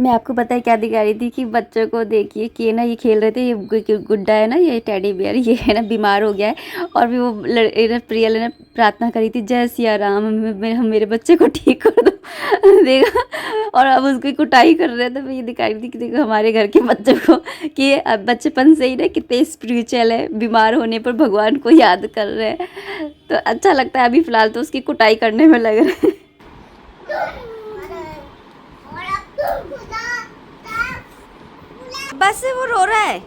मैं आपको पता है क्या दिखा रही थी कि बच्चों को देखिए कि ना ये खेल रहे थे, ये गुड्डा है ना, ये टेडी बियर, ये है ना बीमार हो गया है। और भी वो प्रियल ने प्रार्थना करी थी, जय सिया राम, मेरे बच्चे को ठीक कर दो। देखा, और अब उसकी कुटाई कर रहे थे। मैं ये दिखा रही थी कि देखो हमारे घर के बच्चों को कि अब बचपन से ही ना कितने स्पिरिचुअल है, बीमार होने पर भगवान को याद कर रहे हैं। तो अच्छा लगता है। अभी फ़िलहाल तो उसकी कुटाई करने में लग रहे हैं। बस वो रो रहा है।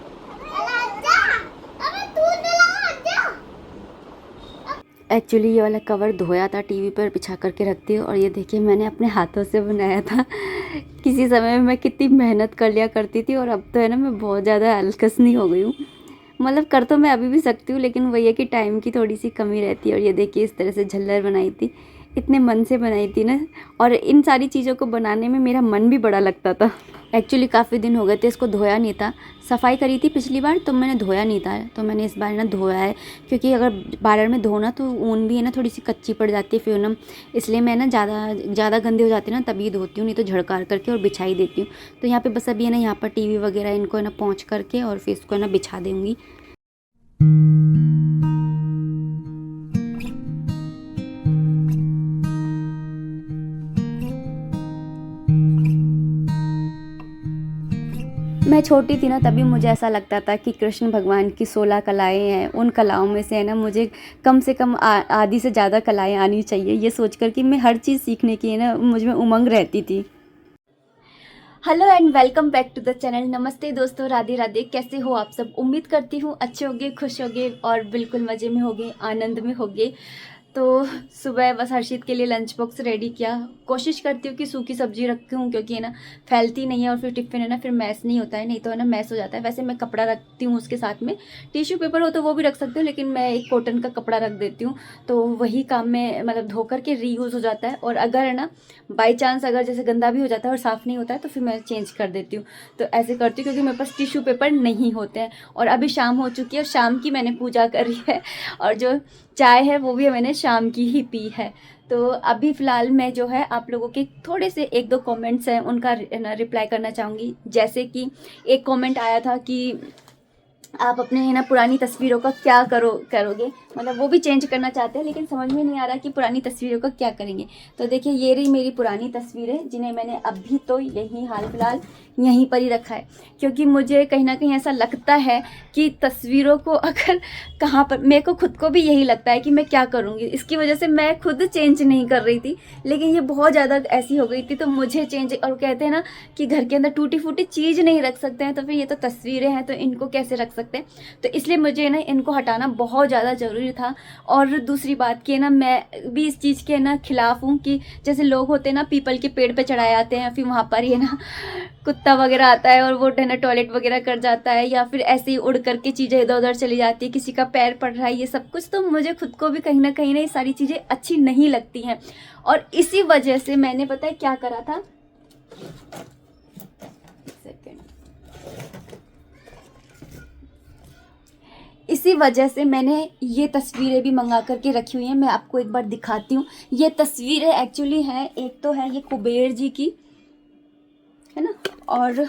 एक्चुअली ये वाला कवर धोया था, टीवी पर बिछा करके रखती हूँ। और ये देखिए मैंने अपने हाथों से बनाया था। किसी समय में मैं कितनी मेहनत कर लिया करती थी, और अब तो है ना मैं बहुत ज़्यादा अलकसनी हो गई हूँ। मतलब कर तो मैं अभी भी सकती हूँ, लेकिन वही है कि टाइम की थोड़ी सी कमी रहती है। और ये देखिए इस तरह से झल्लर बनाई थी, इतने मन से बनाई थी ना। और इन सारी चीज़ों को बनाने में मेरा मन भी बड़ा लगता था। एक्चुअली काफ़ी दिन हो गए थे इसको धोया नहीं था। सफाई करी थी पिछली बार तो मैंने धोया नहीं था, तो मैंने इस बार ना धोया है। क्योंकि अगर बार में धोना तो ऊन भी है ना थोड़ी सी कच्ची पड़ जाती है फ्यूनम, इसलिए मैं ना ज़्यादा गंदे हो जाते हैं ना तभी धोती हूँ, नहीं तो झड़कार करके और बिछाई देती हूँ। तो यहाँ पे बस अभी है ना यहाँ पर टीवी वगैरह इनको है ना पोंछ करके और फिर इसको है ना बिछा दूँगी। मैं छोटी थी ना तभी मुझे ऐसा लगता था कि कृष्ण भगवान की 16 कलाएँ हैं, उन कलाओं में से है ना मुझे कम से कम आधी से ज़्यादा कलाएँ आनी चाहिए। ये सोच कर कि मैं हर चीज़ सीखने की है ना मुझ में उमंग रहती थी। Hello and welcome back to the channel. नमस्ते दोस्तों, राधे राधे। कैसे हो आप सब? उम्मीद करती हूँ अच्छे होगे, खुश होगे और बिल्कुल मज़े में होगे, आनंद में होगे। तो सुबह बस हर्षित के लिए लंच बॉक्स रेडी किया। कोशिश करती हूँ कि सूखी सब्जी रखूँ, क्योंकि है ना फैलती नहीं है और फिर टिफ़िन है ना फिर मैस नहीं होता है, नहीं तो है ना मैस हो जाता है। वैसे मैं कपड़ा रखती हूँ उसके साथ में, टिश्यू पेपर हो तो वो भी रख सकती हूँ, लेकिन मैं एक कॉटन का कपड़ा रख देती हूँ। तो वही काम में मतलब धो करके रीयूज़ हो जाता है। और अगर है ना बाई चांस अगर जैसे गंदा भी हो जाता है और साफ़ नहीं होता है तो फिर मैं चेंज कर देती हूँ। तो ऐसे करती हूँ क्योंकि मेरे पास टिश्यू पेपर नहीं होते हैं। और अभी शाम हो चुकी है और शाम की मैंने पूजा करी है, और जो चाय है वो भी मैंने शाम की ही पी है। तो अभी फ़िलहाल मैं जो है आप लोगों के थोड़े से एक दो कमेंट्स हैं उनका रिप्लाई करना चाहूँगी। जैसे कि एक कमेंट आया था कि आप अपने है ना पुरानी तस्वीरों का क्या करोगे, मतलब वो भी चेंज करना चाहते हैं, लेकिन समझ में नहीं आ रहा कि पुरानी तस्वीरों का क्या करेंगे। तो देखिए ये रही मेरी पुरानी तस्वीरें, जिन्हें मैंने अभी तो यहीं हाल फिलहाल यहीं पर ही रखा है। क्योंकि मुझे कहीं ना कहीं ऐसा लगता है कि तस्वीरों को अगर कहाँ पर, मेरे को खुद को भी यही लगता है कि मैं क्या करूँगी। इसकी वजह से मैं खुद चेंज नहीं कर रही थी, लेकिन ये बहुत ज़्यादा ऐसी हो गई थी तो मुझे चेंज। और कहते हैं ना कि घर के अंदर टूटी फूटी चीज़ नहीं रख सकते हैं, तो फिर ये तो तस्वीरें हैं तो इनको कैसे रख सकते हैं। तो इसलिए मुझे ना इनको हटाना बहुत ज़्यादा ज़रूरी था। और दूसरी बात कि ना मैं भी इस चीज़ के ना खिलाफ हूँ कि जैसे लोग होते हैं ना पीपल के पेड़ पे चढ़ाए आते हैं, फिर वहाँ पर ये ना कुत्ता वगैरह आता है और वो ना टॉयलेट वगैरह कर जाता है, या फिर ऐसे ही उड़ करके चीज़ें इधर उधर चली जाती है, किसी का पैर पड़ रहा है, ये सब कुछ। तो मुझे खुद को भी कहीं ना ये सारी चीज़ें अच्छी नहीं लगती हैं। और इसी वजह से मैंने पता है क्या करा था, इसी वजह से मैंने ये तस्वीरें भी मंगा करके रखी हुई हैं। मैं आपको एक बार दिखाती हूँ। ये तस्वीरें एक्चुअली हैं, एक तो है ये कुबेर जी की, है ना, और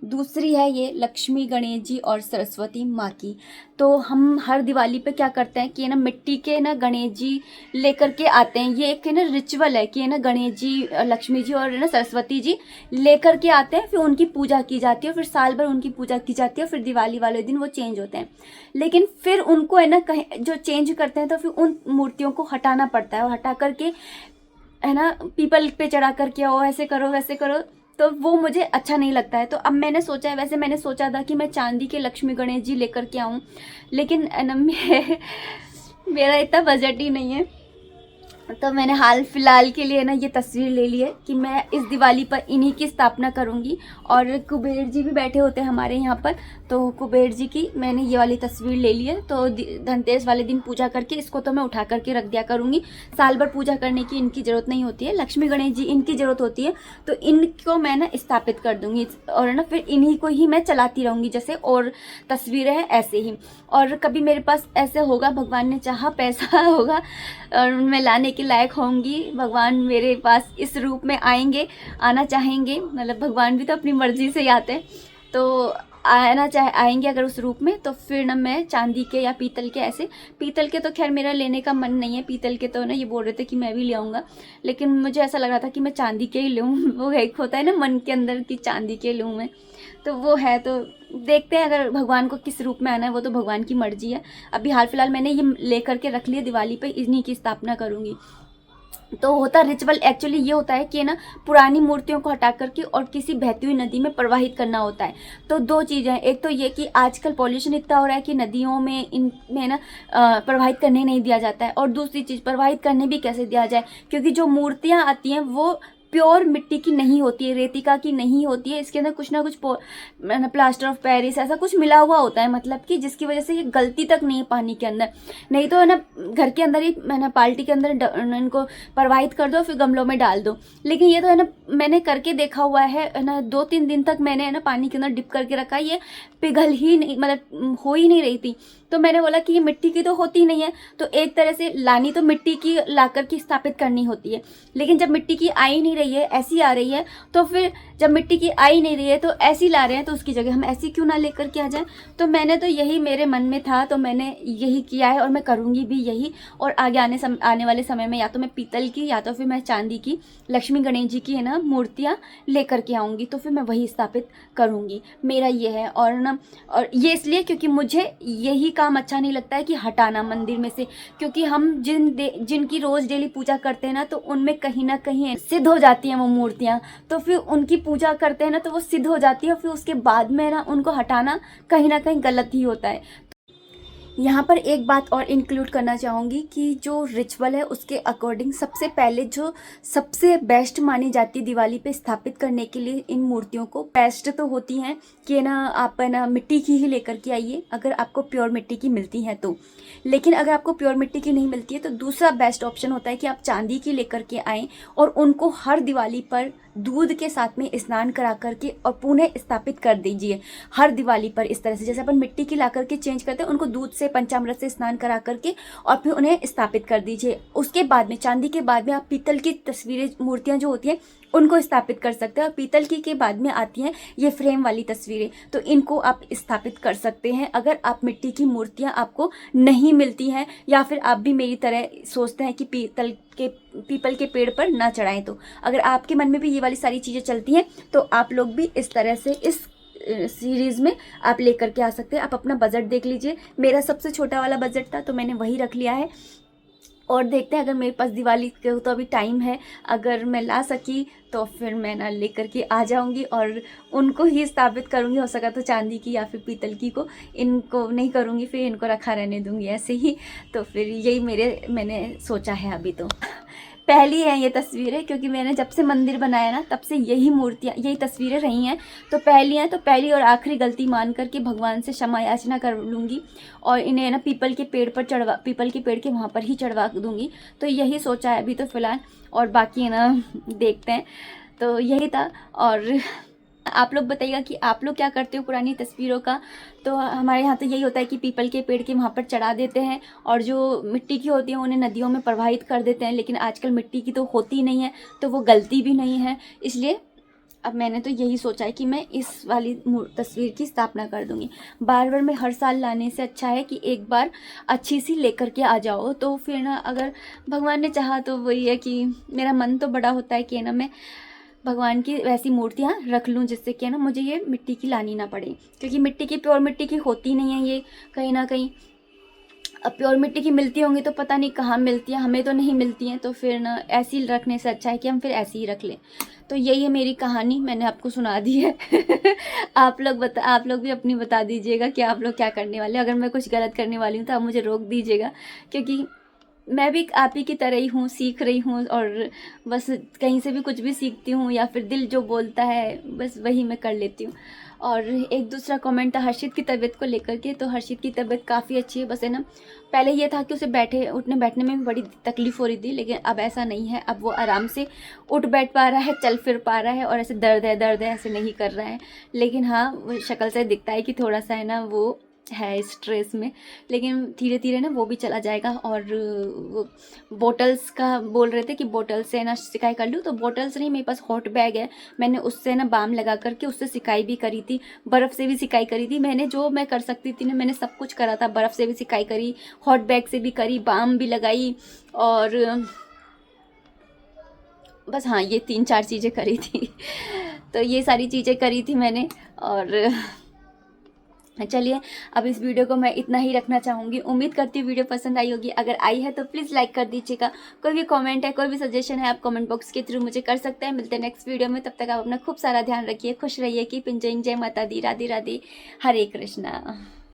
दूसरी है ये लक्ष्मी गणेश जी और सरस्वती माँ की। तो हम हर दिवाली पे क्या करते हैं कि ना मिट्टी के ना गणेश जी लेकर के आते हैं। ये एक है ना रिचुअल है कि ना गणेश जी, लक्ष्मी जी और ना सरस्वती जी लेकर के आते हैं, फिर उनकी पूजा की जाती है, फिर साल भर उनकी पूजा की जाती है, फिर दिवाली वाले दिन वो चेंज होते हैं। लेकिन फिर उनको है ना कहीं जो चेंज करते हैं तो फिर उन मूर्तियों को हटाना पड़ता है, और हटा करके है ना पीपल पे चढ़ा करके आओ, ऐसे करो वैसे करो, तो वो मुझे अच्छा नहीं लगता है। तो अब मैंने सोचा है, वैसे मैंने सोचा था कि मैं चांदी के लक्ष्मी गणेश जी लेकर के आऊँ, लेकिन मेरा इतना बजट ही नहीं है। तो मैंने हाल फिलहाल के लिए ना ये तस्वीर ले ली है कि मैं इस दिवाली पर इन्हीं की स्थापना करूँगी। और कुबेर जी भी बैठे होते हैं हमारे यहाँ पर, तो कुबेर जी की मैंने ये वाली तस्वीर ले ली है। तो धनतेरस वाले दिन पूजा करके इसको तो मैं उठा करके रख दिया करूँगी। साल भर पूजा करने की इनकी ज़रूरत नहीं होती है, लक्ष्मी गणेश जी इनकी ज़रूरत होती है, तो इनको मैं ना स्थापित कर दूँगी और ना फिर इन्हीं को ही मैं चलाती रहूँगी, जैसे और तस्वीरें हैं ऐसे ही। और कभी मेरे पास ऐसे होगा, भगवान ने चाहा पैसा होगा और मैं लाने के के लायक होंगी, भगवान मेरे पास इस रूप में आएंगे, आना चाहेंगे, मतलब भगवान भी तो अपनी मर्जी से ही आते हैं, तो आएंगे अगर उस रूप में, तो फिर ना मैं चांदी के या पीतल के, ऐसे पीतल के तो खैर मेरा लेने का मन नहीं है, पीतल के तो ना ये बोल रहे थे कि मैं भी ले आऊँगा, लेकिन मुझे ऐसा लग रहा था कि मैं चांदी के ही लूँ। वो एक होता है ना मन के अंदर कि चांदी के लूँ मैं, तो वो है। तो देखते हैं अगर भगवान को किस रूप में आना है, वो तो भगवान की मर्जी है। अभी हाल फिलहाल मैंने ये ले करके रख लिया, दिवाली पे इन्हीं की स्थापना करूँगी। तो होता रिचुअल एक्चुअली ये होता है कि ना पुरानी मूर्तियों को हटा करके और किसी बहती हुई नदी में प्रवाहित करना होता है। तो दो चीज़ें हैं, एक तो ये कि आजकल पॉल्यूशन इतना हो रहा है कि नदियों में इनमें ना प्रवाहित करने नहीं दिया जाता है, और दूसरी चीज़ प्रवाहित करने भी कैसे दिया जाए, क्योंकि जो मूर्तियाँ आती हैं वो प्योर मिट्टी की नहीं होती है, रेतिका की नहीं होती है, इसके अंदर कुछ ना कुछ प्लास्टर ऑफ पेरिस ऐसा कुछ मिला हुआ होता है, मतलब कि जिसकी वजह से ये गलती तक नहीं है पानी के अंदर। नहीं तो है ना घर के अंदर ही मैंने बाल्टी के अंदर इनको प्रवाहित कर दो, फिर गमलों में डाल दो। लेकिन ये तो है ना मैंने करके देखा हुआ है ना, 2-3 दिन तक मैंने है ना पानी के अंदर डिप करके रखा, ये पिघल ही नहीं, मतलब हो ही नहीं रही थी। तो मैंने बोला कि ये मिट्टी की तो होती नहीं है, तो एक तरह से लानी तो मिट्टी की ला करके स्थापित करनी होती है, लेकिन जब मिट्टी की आ ही नहीं रही है, ऐसी आ रही है, तो फिर जब मिट्टी की आ ही नहीं रही है तो ऐसी ला रहे हैं, तो उसकी जगह हम ऐसी क्यों ना लेकर के आ जाएं। तो मैंने तो यही मेरे मन में था, तो मैंने यही किया है और मैं करूँगी भी यही। और आगे आने वाले समय में या तो मैं पीतल की या तो फिर मैं चांदी की लक्ष्मी गणेश जी की है ना मूर्तियाँ लेकर के आऊँगी, तो फिर मैं वही स्थापित करूँगी, मेरा ये है। और ना, और ये इसलिए क्योंकि मुझे यही काम अच्छा नहीं लगता है कि हटाना मंदिर में से, क्योंकि हम जिनकी रोज़ डेली पूजा करते हैं ना, तो उनमें कहीं ना कहीं सिद्ध हो जाती हैं वो मूर्तियाँ, तो फिर उनकी पूजा करते हैं ना तो वो सिद्ध हो जाती है, फिर उसके बाद में ना उनको हटाना कहीं ना कहीं गलत ही होता है। यहाँ पर एक बात और इंक्लूड करना चाहूँगी कि जो रिचुअल है उसके अकॉर्डिंग सबसे पहले जो सबसे बेस्ट मानी जाती है दिवाली पे स्थापित करने के लिए इन मूर्तियों को, बेस्ट तो होती हैं कि ना आप है ना मिट्टी की ही लेकर के आइए, अगर आपको प्योर मिट्टी की मिलती है तो। लेकिन अगर आपको प्योर मिट्टी की नहीं मिलती है तो दूसरा बेस्ट ऑप्शन होता है कि आप चांदी की लेकर के आएँ और उनको हर दिवाली पर दूध के साथ में स्नान करा करके और पुनः स्थापित कर दीजिए हर दिवाली पर। इस तरह से जैसे अपन मिट्टी की ला करके चेंज करते हैं, उनको दूध से पंचामृत से स्नान करा करके और फिर उन्हें स्थापित कर दीजिए। उसके बाद में चांदी के बाद में आप पीतल की तस्वीरें मूर्तियां जो होती हैं उनको स्थापित कर सकते हैं, और पीतल की के बाद में आती हैं ये फ्रेम वाली तस्वीरें, तो इनको आप स्थापित कर सकते हैं अगर आप मिट्टी की मूर्तियां आपको नहीं मिलती हैं, या फिर आप भी मेरी तरह सोचते हैं कि पीपल के पेड़ पर ना चढ़ाएं। तो अगर आपके मन में भी ये वाली सारी चीज़ें चलती हैं तो आप लोग भी इस तरह से इस सीरीज़ में आप लेकर के आ सकते हैं। आप अपना बजट देख लीजिए, मेरा सबसे छोटा वाला बजट था तो मैंने वही रख लिया है, और देखते हैं अगर मेरे पास दिवाली के तो अभी टाइम है, अगर मैं ला सकी तो फिर मैं ना लेकर के आ जाऊंगी और उनको ही स्थापित करूंगी, हो सका तो चांदी की या फिर पीतल की को, इनको नहीं करूंगी, फिर इनको रखा रहने दूंगी ऐसे ही। तो फिर यही मैंने सोचा है अभी। तो पहली है ये तस्वीरें, क्योंकि मैंने जब से मंदिर बनाया ना तब से यही मूर्तियाँ यही तस्वीरें रही हैं, तो पहली हैं, तो पहली और आखिरी गलती मान करके भगवान से क्षमा याचना कर लूँगी और इन्हें ना पीपल के पेड़ के वहाँ पर ही चढ़वा दूँगी। तो यही सोचा है अभी तो फ़िलहाल, और बाकी है ना देखते हैं। तो यही था, और आप लोग बताइएगा कि आप लोग क्या करते हो पुरानी तस्वीरों का। तो हमारे यहाँ तो यही होता है कि पीपल के पेड़ के वहाँ पर चढ़ा देते हैं, और जो मिट्टी की होती है उन्हें नदियों में प्रवाहित कर देते हैं, लेकिन आजकल मिट्टी की तो होती नहीं है तो वो गलती भी नहीं है, इसलिए अब मैंने तो यही सोचा है कि मैं इस वाली तस्वीर की स्थापना कर दूंगी। बार बार मैं हर साल लाने से अच्छा है कि एक बार अच्छी सी लेकर के आ जाओ, तो फिर ना अगर भगवान ने चाहा तो वही है कि मेरा मन तो बड़ा होता है कि ना मैं भगवान की वैसी मूर्तियाँ रख लूँ जिससे कि ना मुझे ये मिट्टी की लानी ना पड़े, क्योंकि मिट्टी की प्योर मिट्टी की होती नहीं है ये कहीं ना कहीं। अब प्योर मिट्टी की मिलती होंगी तो पता नहीं कहाँ मिलती है, हमें तो नहीं मिलती हैं, तो फिर ना ऐसी रखने से अच्छा है कि हम फिर ऐसी ही रख लें। तो यही है मेरी कहानी, मैंने आपको सुना दी है। आप लोग भी अपनी बता दीजिएगा कि आप लोग क्या करने वाले। अगर मैं कुछ गलत करने वाली हूँ तो आप मुझे रोक दीजिएगा, क्योंकि मैं भी आप ही की तरह ही हूँ, सीख रही हूँ, और बस कहीं से भी कुछ भी सीखती हूँ या फिर दिल जो बोलता है बस वही मैं कर लेती हूँ। और एक दूसरा कमेंट था हर्षित की तबीयत को लेकर के, तो हर्षित की तबीयत काफ़ी अच्छी है, बस है ना पहले ये था कि उसे उठने बैठने में भी बड़ी तकलीफ़ हो रही थी, लेकिन अब ऐसा नहीं है, अब वो आराम से उठ बैठ पा रहा है, चल फिर पा रहा है, और ऐसे दर्द है ऐसे नहीं कर रहा है। लेकिन हाँ वो शक्ल से दिखता है कि थोड़ा सा है ना वो है स्ट्रेस में, लेकिन धीरे धीरे ना वो भी चला जाएगा। और बोटल्स का बोल रहे थे कि बोटल से ना सिकाई कर लूँ, तो बोटल्स नहीं, मेरे पास हॉट बैग है, मैंने उससे ना बाम लगा करके उससे सिकाई भी करी थी, बर्फ़ से भी सिकाई करी थी। मैंने जो मैं कर सकती थी ना मैंने सब कुछ करा था, बर्फ़ से भी सिकाई करी, हॉट बैग से भी करी, बाम भी लगाई, और बस हाँ ये 3-4 चीज़ें करी थी। तो ये सारी चीज़ें करी थी मैंने। और चलिए अब इस वीडियो को मैं इतना ही रखना चाहूँगी। उम्मीद करती हूँ वीडियो पसंद आई होगी। अगर आई है तो प्लीज़ लाइक कर दीजिएगा। कोई भी कमेंट है, कोई भी सजेशन है, आप कमेंट बॉक्स के थ्रू मुझे कर सकते हैं। मिलते हैं नेक्स्ट वीडियो में, तब तक आप अपना खूब सारा ध्यान रखिए, खुश रहिए, कीप एंजॉयिंग। जय माता दी, राधे राधे, हरे कृष्णा।